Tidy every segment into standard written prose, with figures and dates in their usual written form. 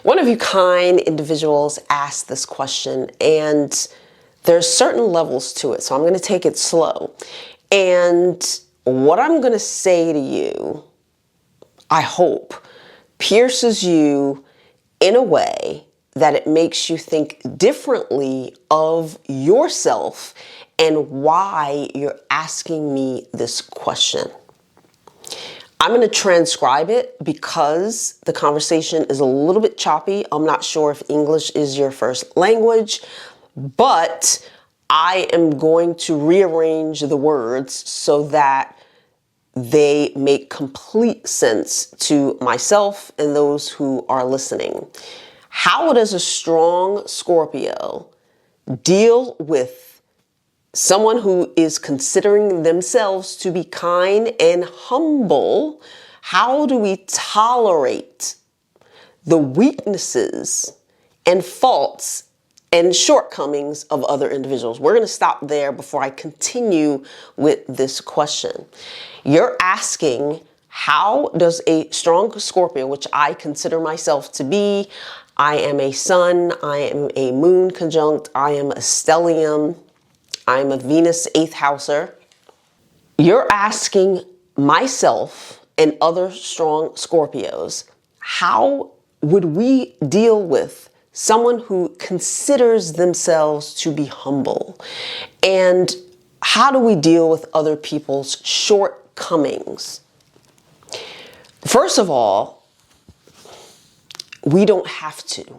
One of you kind individuals asked this question, and there's certain levels to it, so I'm going to take it slow. And what I'm going to say to you, I hope, pierces you in a way that it makes you think differently of yourself and why you're asking me this question. I'm going to transcribe it because the conversation is a little bit choppy. I'm not sure if English is your first language, but I am going to rearrange the words so that they make complete sense to myself and those who are listening. How does a strong Scorpio deal with someone who is considering themselves to be kind and humble? How do we tolerate the weaknesses and faults and shortcomings of other individuals? We're going to stop there before I continue with this question. You're asking, how does a strong Scorpio, which I consider myself to be, I am a sun, I am a moon conjunct, I am a stellium, I'm a Venus 8th houser. You're asking myself and other strong Scorpios, how would we deal with someone who considers themselves to be humble? And how do we deal with other people's shortcomings? First of all, we don't have to.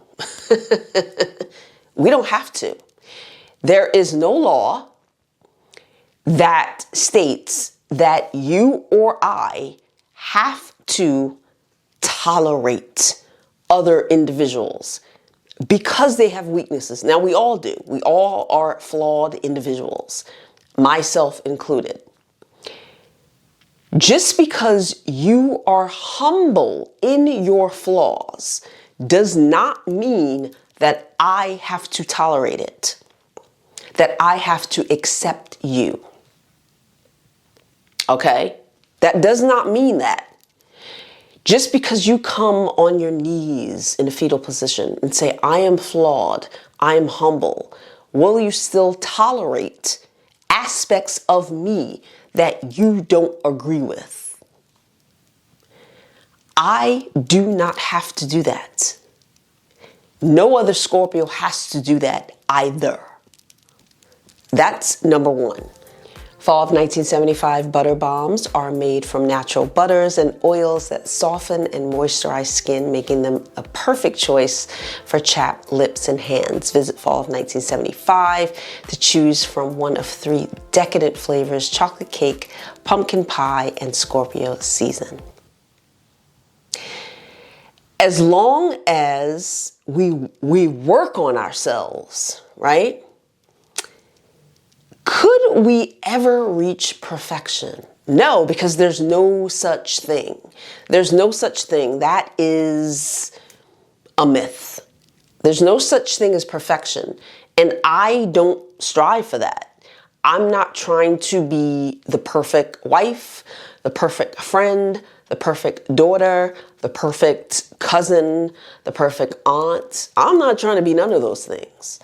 We don't have to. There is no law that states that you or I have to tolerate other individuals because they have weaknesses. Now, we all do. We all are flawed individuals, myself included. Just because you are humble in your flaws does not mean that I have to tolerate it, that I have to accept you. Okay? That does not mean that. Just because you come on your knees in a fetal position and say, I am flawed, I am humble, will you still tolerate aspects of me that you don't agree with? I do not have to do that. No other Scorpio has to do that either. That's number one. Fall of 1975 butter bombs are made from natural butters and oils that soften and moisturize skin, making them a perfect choice for chapped lips and hands. Visit Fall of 1975 to choose from one of 3 decadent flavors: chocolate cake, pumpkin pie, and Scorpio season. As long as we work on ourselves, right? Could we ever reach perfection? No, because there's no such thing. There's no such thing. That is a myth. There's no such thing as perfection. And I don't strive for that. I'm not trying to be the perfect wife, the perfect friend, the perfect daughter, the perfect cousin, the perfect aunt. I'm not trying to be none of those things.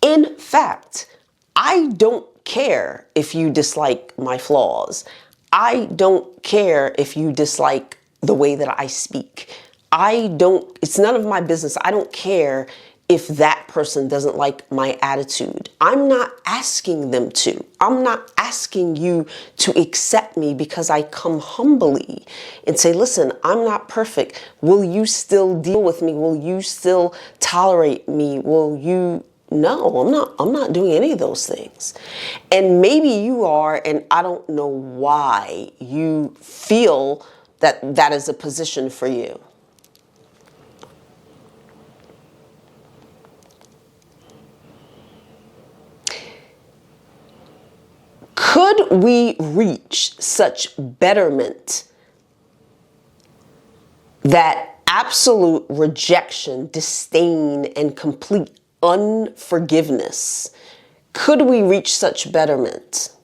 In fact, I don't care if you dislike my flaws. I don't care if you dislike the way that I speak. It's none of my business. I don't care if that person doesn't like my attitude. I'm not asking them to. I'm not asking you to accept me because I come humbly and say, listen, I'm not perfect. Will you still deal with me? Will you still tolerate me? Will you? No, I'm not doing any of those things. And maybe you are, and I don't know why you feel that that is a position for you. Could we reach such betterment that absolute rejection, disdain, and complete unforgiveness, could we reach such betterment?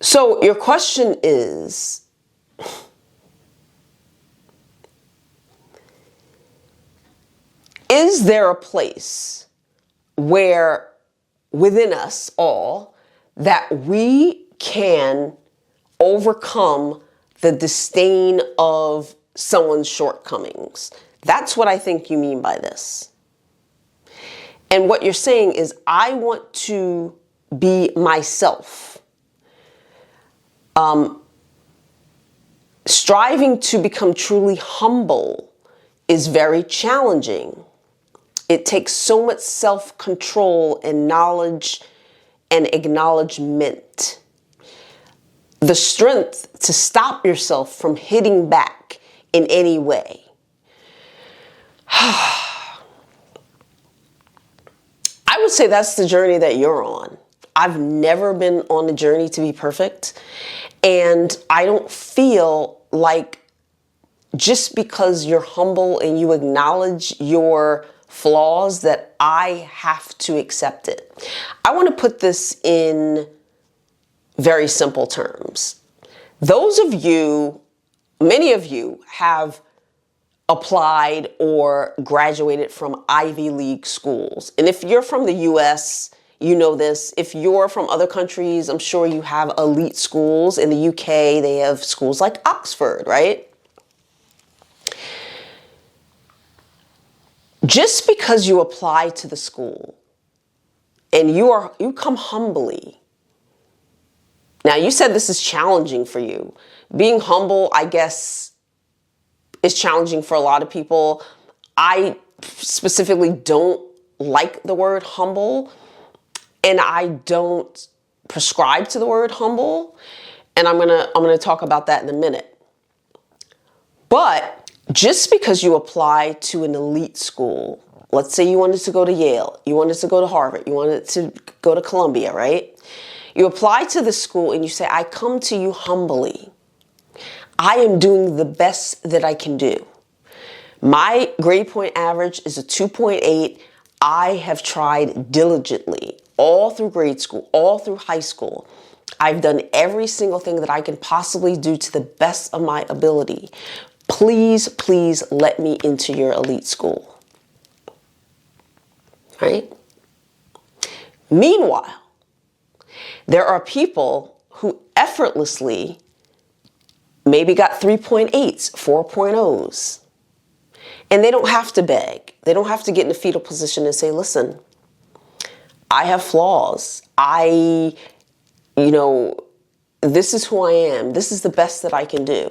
So your question is, is there a place where within us all that we can overcome the disdain of someone's shortcomings? That's what I think you mean by this. And what you're saying is, I want to be myself. Striving to become truly humble is very challenging. It takes so much self-control and knowledge and acknowledgement. The strength to stop yourself from hitting back in any way. I would say that's the journey that you're on. I've never been on a journey to be perfect. And I don't feel like just because you're humble and you acknowledge your flaws that I have to accept it. I want to put this in very simple terms. Those of you, many of you have applied or graduated from Ivy League schools. And if you're from the US, you know this. If you're from other countries, I'm sure you have elite schools. In the UK, they have schools like Oxford, right? Just because you apply to the school and you come humbly. Now, you said this is challenging for you. Being humble, I guess, is challenging for a lot of people. I specifically don't like the word humble, and I don't prescribe to the word humble. And I'm gonna talk about that in a minute. But just because you apply to an elite school, let's say you wanted to go to Yale, you wanted to go to Harvard, you wanted to go to Columbia, right? You apply to the school and you say, I come to you humbly. I am doing the best that I can do. My grade point average is a 2.8. I have tried diligently all through grade school, all through high school. I've done every single thing that I can possibly do to the best of my ability. Please, please let me into your elite school. Right? Meanwhile, there are people who effortlessly maybe got 3.8s, 4.0s, and they don't have to beg. They don't have to get in a fetal position and say, listen, I have flaws. This is who I am. This is the best that I can do.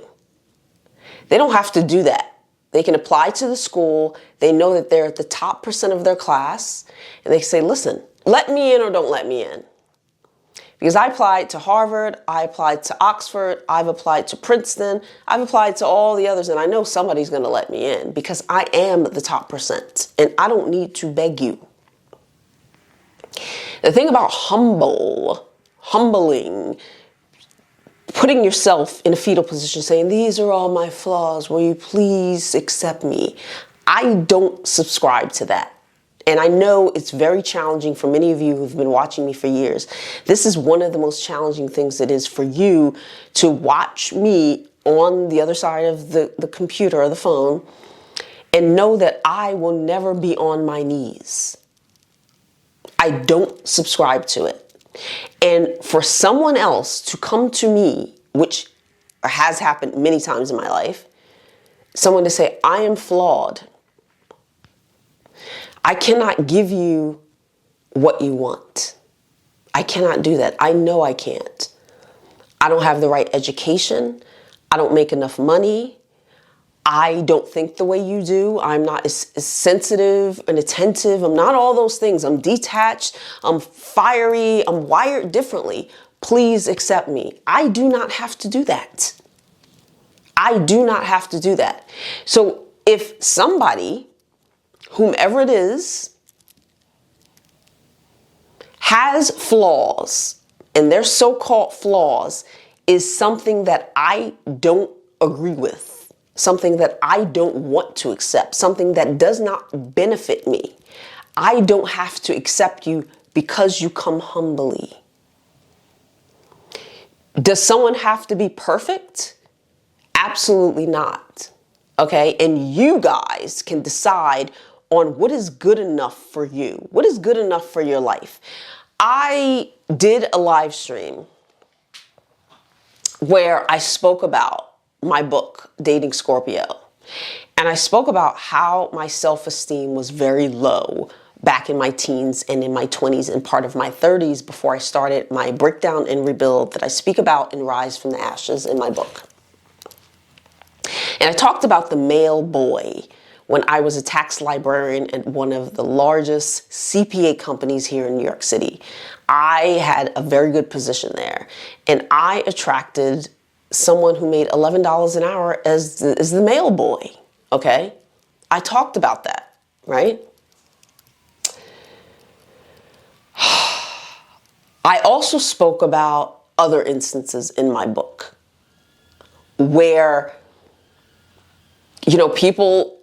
They don't have to do that. They can apply to the school. They know that they're at the top % of their class. And they say, listen, let me in or don't let me in. Because I applied to Harvard, I applied to Oxford, I've applied to Princeton, I've applied to all the others, and I know somebody's going to let me in because I am the top %, and I don't need to beg you. The thing about humbling, putting yourself in a fetal position, saying, these are all my flaws, will you please accept me? I don't subscribe to that. And I know it's very challenging for many of you who've been watching me for years. This is one of the most challenging things it is for you to watch me on the other side of the computer or the phone and know that I will never be on my knees. I don't subscribe to it. And for someone else to come to me, which has happened many times in my life, someone to say, I am flawed. I cannot give you what you want. I cannot do that. I know I can't. I don't have the right education. I don't make enough money. I don't think the way you do. I'm not as sensitive and attentive. I'm not all those things. I'm detached. I'm fiery. I'm wired differently. Please accept me. I do not have to do that. I do not have to do that. So if somebody, whomever it is, has flaws, and their so-called flaws is something that I don't agree with, something that I don't want to accept, something that does not benefit me, I don't have to accept you because you come humbly. Does someone have to be perfect? Absolutely not. Okay, and you guys can decide on what is good enough for you. What is good enough for your life? I did a live stream where I spoke about my book, Dating Scorpio. And I spoke about how my self-esteem was very low back in my teens and in my 20s and part of my 30s before I started my breakdown and rebuild that I speak about in Rise from the Ashes in my book. And I talked about the male boy when I was a tax librarian at one of the largest CPA companies here in New York City. I had a very good position there, and I attracted someone who made $11 an hour as the male boy, okay? I talked about that, right? I also spoke about other instances in my book where, you know, people,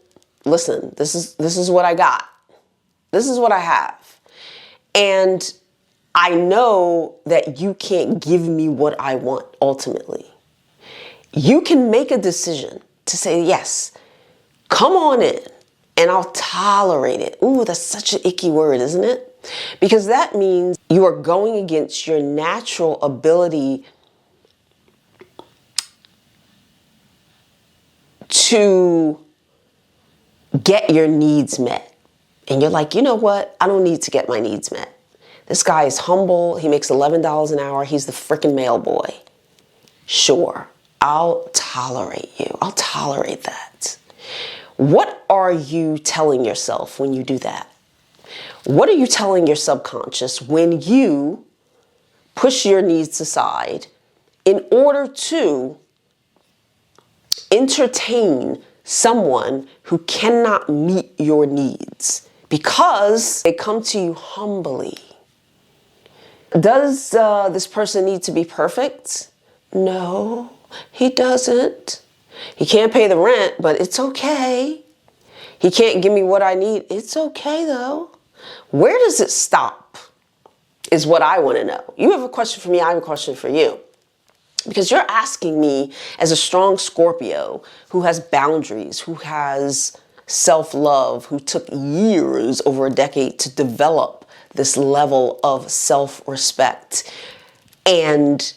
listen, this is what I got. This is what I have. And I know that you can't give me what I want ultimately. You can make a decision to say, yes, come on in and I'll tolerate it. Ooh, that's such an icky word, isn't it? Because that means you are going against your natural ability to get your needs met. And you're like, you know what? I don't need to get my needs met. This guy is humble. He makes $11 an hour. He's the freaking mail boy. Sure, I'll tolerate you. I'll tolerate that. What are you telling yourself when you do that? What are you telling your subconscious when you push your needs aside in order to entertain someone who cannot meet your needs because they come to you humbly? Does this person need to be perfect? No, he doesn't. He can't pay the rent, but it's okay. He can't give me what I need. It's okay though. Where does it stop is what I want to know. You have a question for me, I have a question for you. Because you're asking me as a strong Scorpio who has boundaries, who has self-love, who took years, over a decade, to develop this level of self-respect and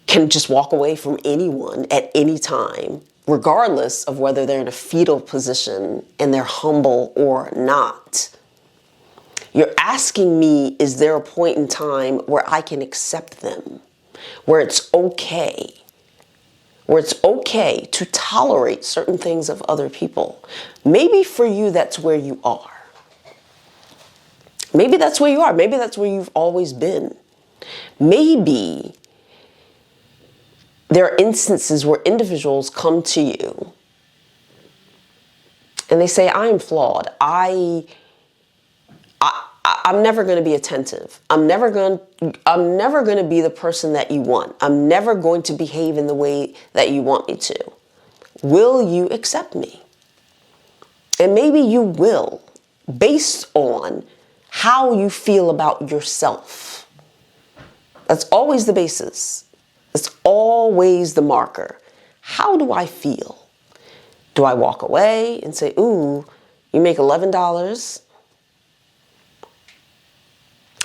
can just walk away from anyone at any time, regardless of whether they're in a fetal position and they're humble or not. You're asking me, is there a point in time where I can accept them, where it's okay to tolerate certain things of other people? Maybe for you, that's where you are. Maybe that's where you are. Maybe that's where you've always been. Maybe there are instances where individuals come to you and they say, I'm flawed. I'm never going to be attentive. I'm never going to be the person that you want. I'm never going to behave in the way that you want me to. Will you accept me? And maybe you will, based on how you feel about yourself. That's always the basis. It's always the marker. How do I feel? Do I walk away and say, ooh, you make $11?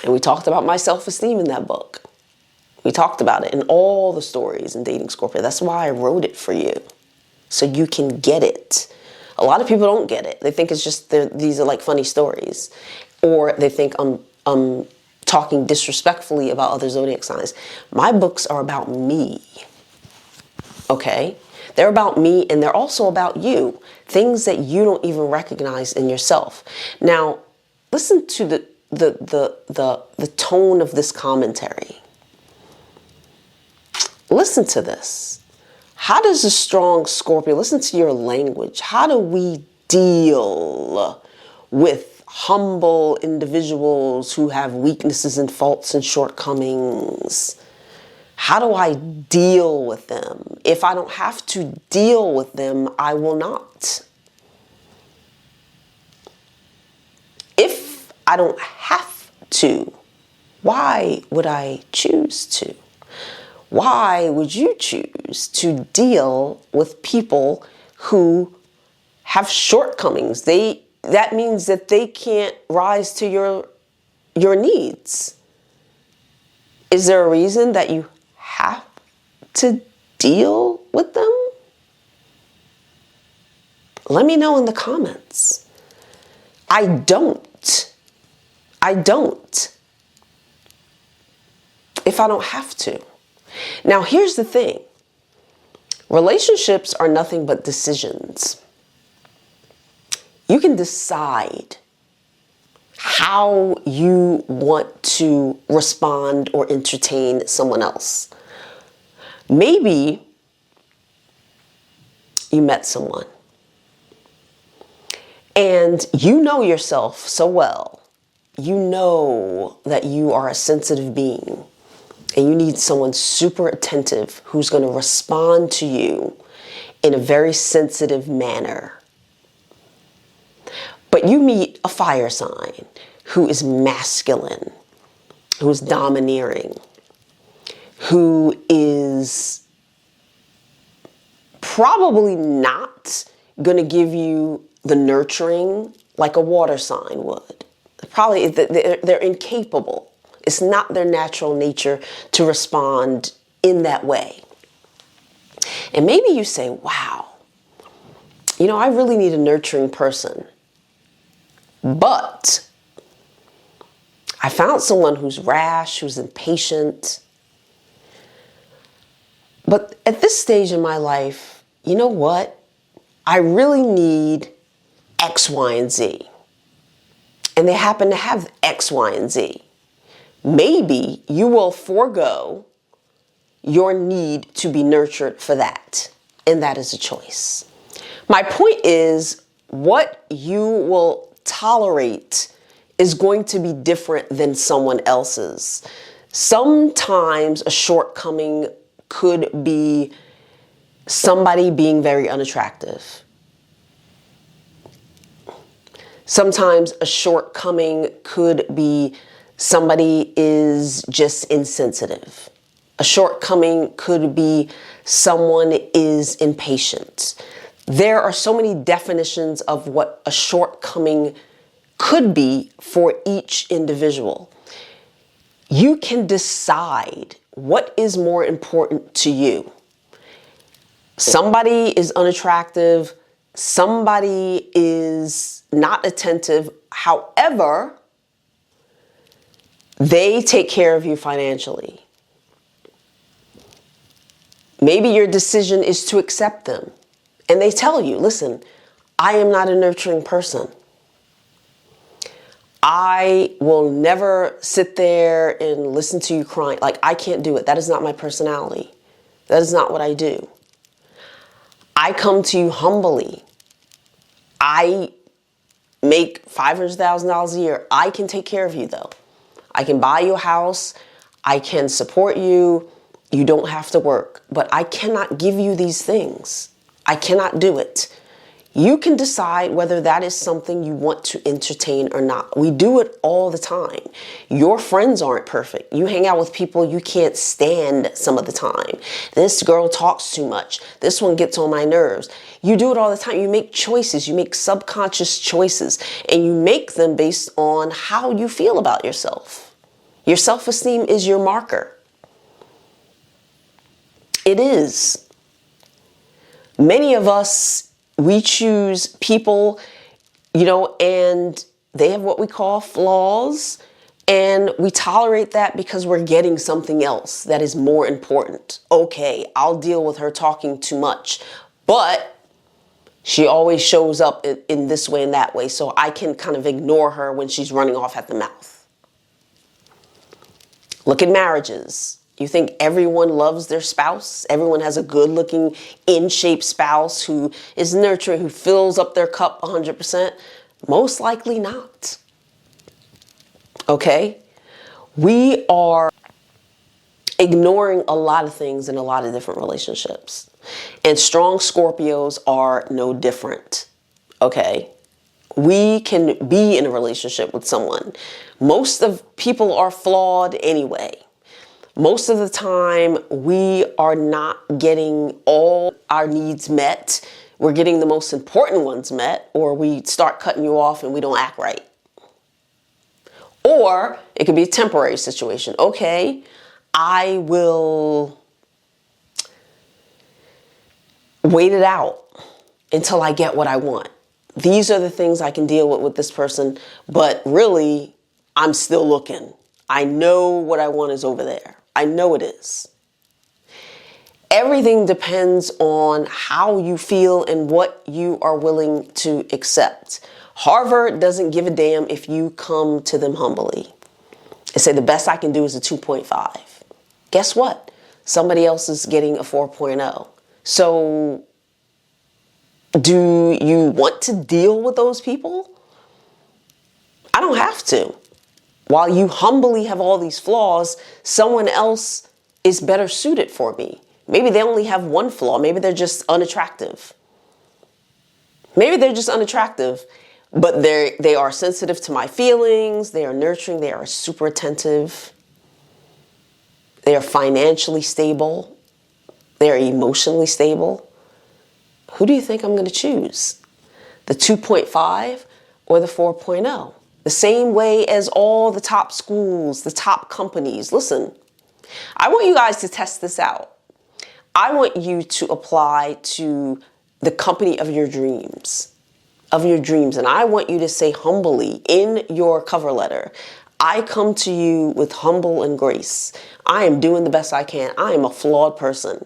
And we talked about my self-esteem in that book. We talked about it in all the stories in Dating Scorpio. That's why I wrote it for you, so you can get it. A lot of people don't get it. They think it's just, these are like funny stories. Or they think I'm talking disrespectfully about other zodiac signs. My books are about me, okay? They're about me, and they're also about you. Things that you don't even recognize in yourself. Now, listen to the tone of this commentary. Listen to this. How does a strong Scorpio, listen to your language. How do we deal with humble individuals who have weaknesses and faults and shortcomings? How do I deal with them? If I don't have to deal with them, I will not. If I don't have to, why would I choose to? Why would you choose to deal with people who have shortcomings? They that means that they can't rise to your needs. Is there a reason that you have to deal with them? Let me know in the comments. I don't. If I don't have to. Now, here's the thing. Relationships are nothing but decisions. You can decide how you want to respond or entertain someone else. Maybe you met someone and you know yourself so well. You know that you are a sensitive being and you need someone super attentive who's going to respond to you in a very sensitive manner. But you meet a fire sign who is masculine, who is domineering, who is probably not going to give you the nurturing like a water sign would. Probably they're incapable. It's not their natural nature to respond in that way. And maybe you say, wow, I really need a nurturing person. But I found someone who's rash, who's impatient. But at this stage in my life, you know what? I really need X, Y, and Z. And they happen to have X, Y, and Z. Maybe you will forego your need to be nurtured for that. And that is a choice. My point is, what you will tolerate is going to be different than someone else's. Sometimes a shortcoming could be somebody being very unattractive. Sometimes a shortcoming could be somebody is just insensitive. A shortcoming could be someone is impatient. There are so many definitions of what a shortcoming could be for each individual. You can decide what is more important to you. Somebody is unattractive. Somebody is not attentive. However, they take care of you financially. Maybe your decision is to accept them. And they tell you, listen, I am not a nurturing person. I will never sit there and listen to you crying. Like, I can't do it. That is not my personality. That is not what I do. I come to you humbly. I make $500,000 a year. I can take care of you, though. I can buy you a house. I can support you. You don't have to work. But I cannot give you these things. I cannot do it. You can decide whether that is something you want to entertain or not. We do it all the time. Your friends aren't perfect. You hang out with people you can't stand some of the time. This girl talks too much. This one gets on my nerves. You do it all the time. You make choices. You make subconscious choices. And you make them based on how you feel about yourself. Your self-esteem is your marker. It is. Many of us, we choose people, and they have what we call flaws, and we tolerate that because we're getting something else that is more important. Okay, I'll deal with her talking too much, but she always shows up in this way and that way, so I can kind of ignore her when she's running off at the mouth. Look at marriages. You think everyone loves their spouse? Everyone has a good-looking, in-shape spouse who is nurturing, who fills up their cup 100%? Most likely not. Okay? We are ignoring a lot of things in a lot of different relationships. And strong Scorpios are no different. Okay? We can be in a relationship with someone. Most of people are flawed anyway. Most of the time, we are not getting all our needs met. we're getting the most important ones met, or we start cutting you off and we don't act right. Or it could be a temporary situation. Okay, I will wait it out until I get what I want. These are the things I can deal with this person, but really, I'm still looking. I know what I want is over there. I know it is. Everything depends on how you feel and what you are willing to accept. Harvard doesn't give a damn if you come to them humbly and say the best I can do is a 2.5. Guess what? Somebody else is getting a 4.0. So do you want to deal with those people? I don't have to. While you humbly have all these flaws, someone else is better suited for me. Maybe they only have one flaw. Maybe they're just unattractive. Maybe they're just unattractive, but they are sensitive to my feelings. They are nurturing. They are super attentive. They are financially stable. They are emotionally stable. Who do you think I'm going to choose? The 2.5 or the 4.0? The same way as all the top schools, the top companies. Listen, I want you guys to test this out. I want you to apply to the company of your dreams. And I want you to say humbly in your cover letter, I come to you with humble and grace. I am doing the best I can. I am a flawed person.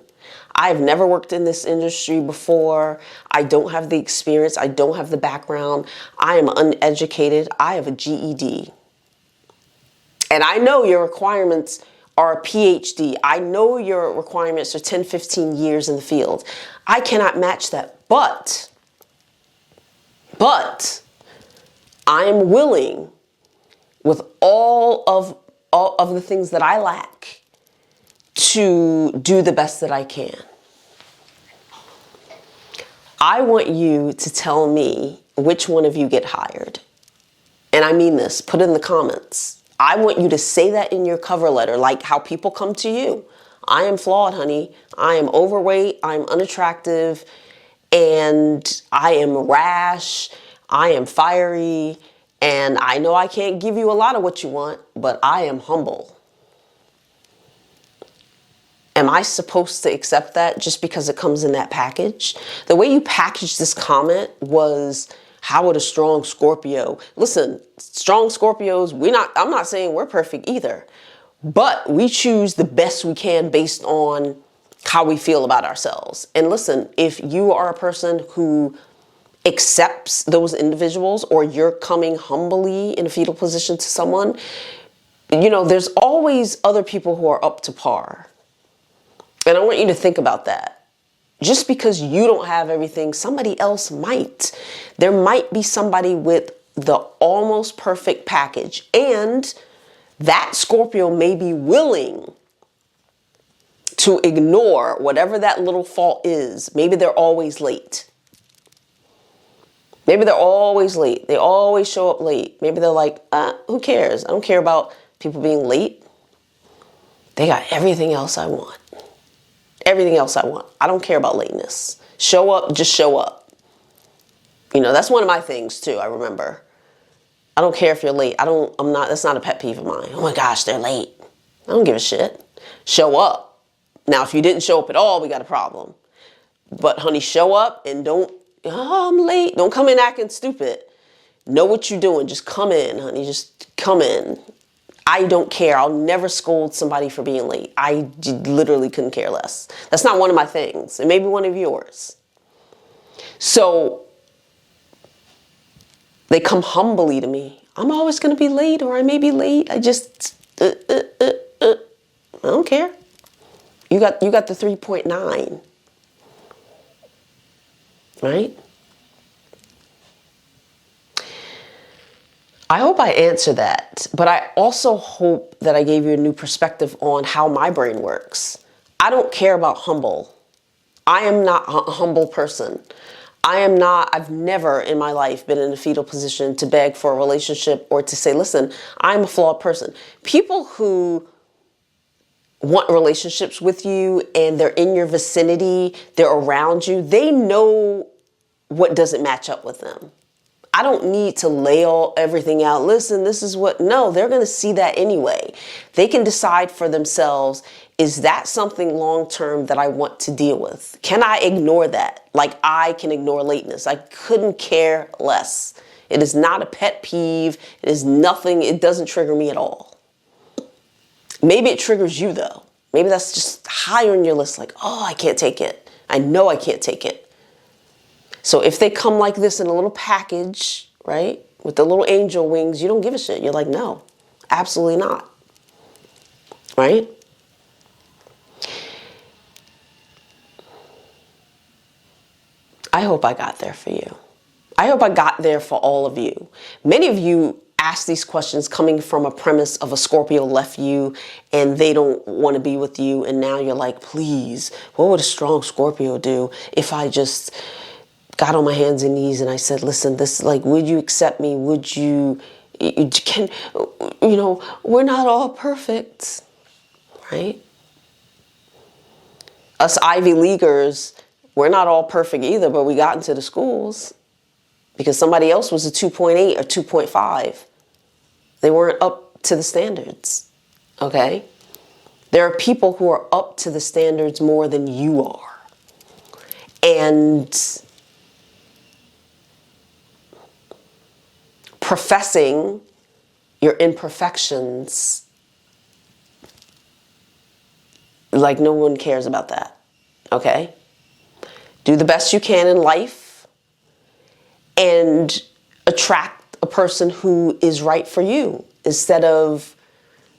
I have never worked in this industry before. I don't have the experience. I don't have the background. I am uneducated. I have a GED. And I know your requirements are a PhD. I know your requirements are 10, 15 years in the field. I cannot match that. But I am willing, with all of the things that I lack, to do the best that I can. I want you to tell me which one of you get hired. And I mean this, put it in the comments. I want you to say that in your cover letter, like how people come to you. I am flawed, honey. I am overweight. I'm unattractive. And I am rash. I am fiery. And I know I can't give you a lot of what you want, but I am humble. Am I supposed to accept that just because it comes in that package? The way you packaged this comment was, how would a strong Scorpio? Listen, strong Scorpios, I'm not saying we're perfect either, but we choose the best we can based on how we feel about ourselves. And listen, if you are a person who accepts those individuals, or you're coming humbly in a fetal position to someone, there's always other people who are up to par. And I want you to think about that. Just because you don't have everything, somebody else might. There might be somebody with the almost perfect package. And that Scorpio may be willing to ignore whatever that little fault is. Maybe they're always late. Maybe they're always late. They always show up late. Maybe they're like, who cares? I don't care about people being late. They got everything else I want. Everything else I want. I don't care about lateness. Show up, just show up. That's one of my things too, I remember. I don't care if you're late. That's not a pet peeve of mine. Oh my gosh, they're late. I don't give a shit. Show up. Now, if you didn't show up at all, we got a problem. But honey, show up and I'm late. Don't come in acting stupid. Know what you're doing. Just come in, honey. Just come in. I don't care. I'll never scold somebody for being late. I literally couldn't care less. That's not one of my things. It may be one of yours. So they come humbly to me. I'm always going to be late, or I may be late. I just, I don't care. You got the 3.9, right? I hope I answered that, but I also hope that I gave you a new perspective on how my brain works. I don't care about humble. I am not a humble person. I've never in my life been in a fetal position to beg for a relationship or to say, listen, I'm a flawed person. People who want relationships with you and they're in your vicinity, they're around you, they know what doesn't match up with them. I don't need to lay everything out. Listen, this is what, no, they're going to see that anyway. They can decide for themselves, is that something long-term that I want to deal with? Can I ignore that? Like I can ignore lateness. I couldn't care less. It is not a pet peeve. It is nothing. It doesn't trigger me at all. Maybe it triggers you though. Maybe that's just higher on your list. Like, oh, I can't take it. I know I can't take it. So if they come like this in a little package, right, with the little angel wings, you don't give a shit. You're like, no, absolutely not, right? I hope I got there for you. I hope I got there for all of you. Many of you ask these questions coming from a premise of a Scorpio left you and they don't want to be with you. And now you're like, please, what would a strong Scorpio do if I just got on my hands and knees and I said, listen, this, like, would you accept me? Would you know, we're not all perfect, right? Us Ivy Leaguers, we're not all perfect either, but we got into the schools because somebody else was a 2.8 or 2.5. They weren't up to the standards, okay? There are people who are up to the standards more than you are. And professing your imperfections, like no one cares about that, okay? Do the best you can in life and attract a person who is right for you instead of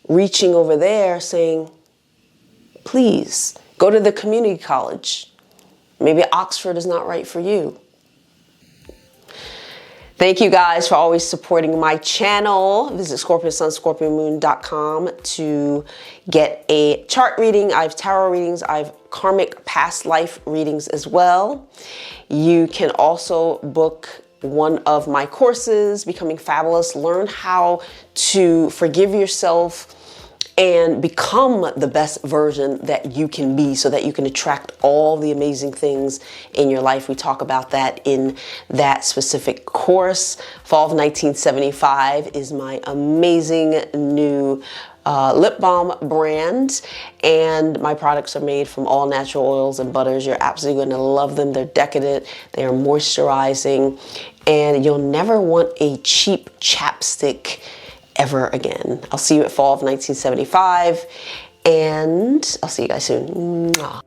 reaching over there saying, please, go to the community college. Maybe Oxford is not right for you. Thank you guys for always supporting my channel. Visit ScorpioSunScorpioMoon.com to get a chart reading. I have tarot readings. I have karmic past life readings as well. You can also book one of my courses, Becoming Fabulous. Learn how to forgive yourself and become the best version that you can be so that you can attract all the amazing things in your life. We talk about that in that specific course. Fall of 1975 is my amazing new lip balm brand, and my products are made from all natural oils and butters. You're absolutely going to love them. They're decadent, they are moisturizing, and you'll never want a cheap chapstick ever again. I'll see you at fall of 1975, and I'll see you guys soon. Mwah.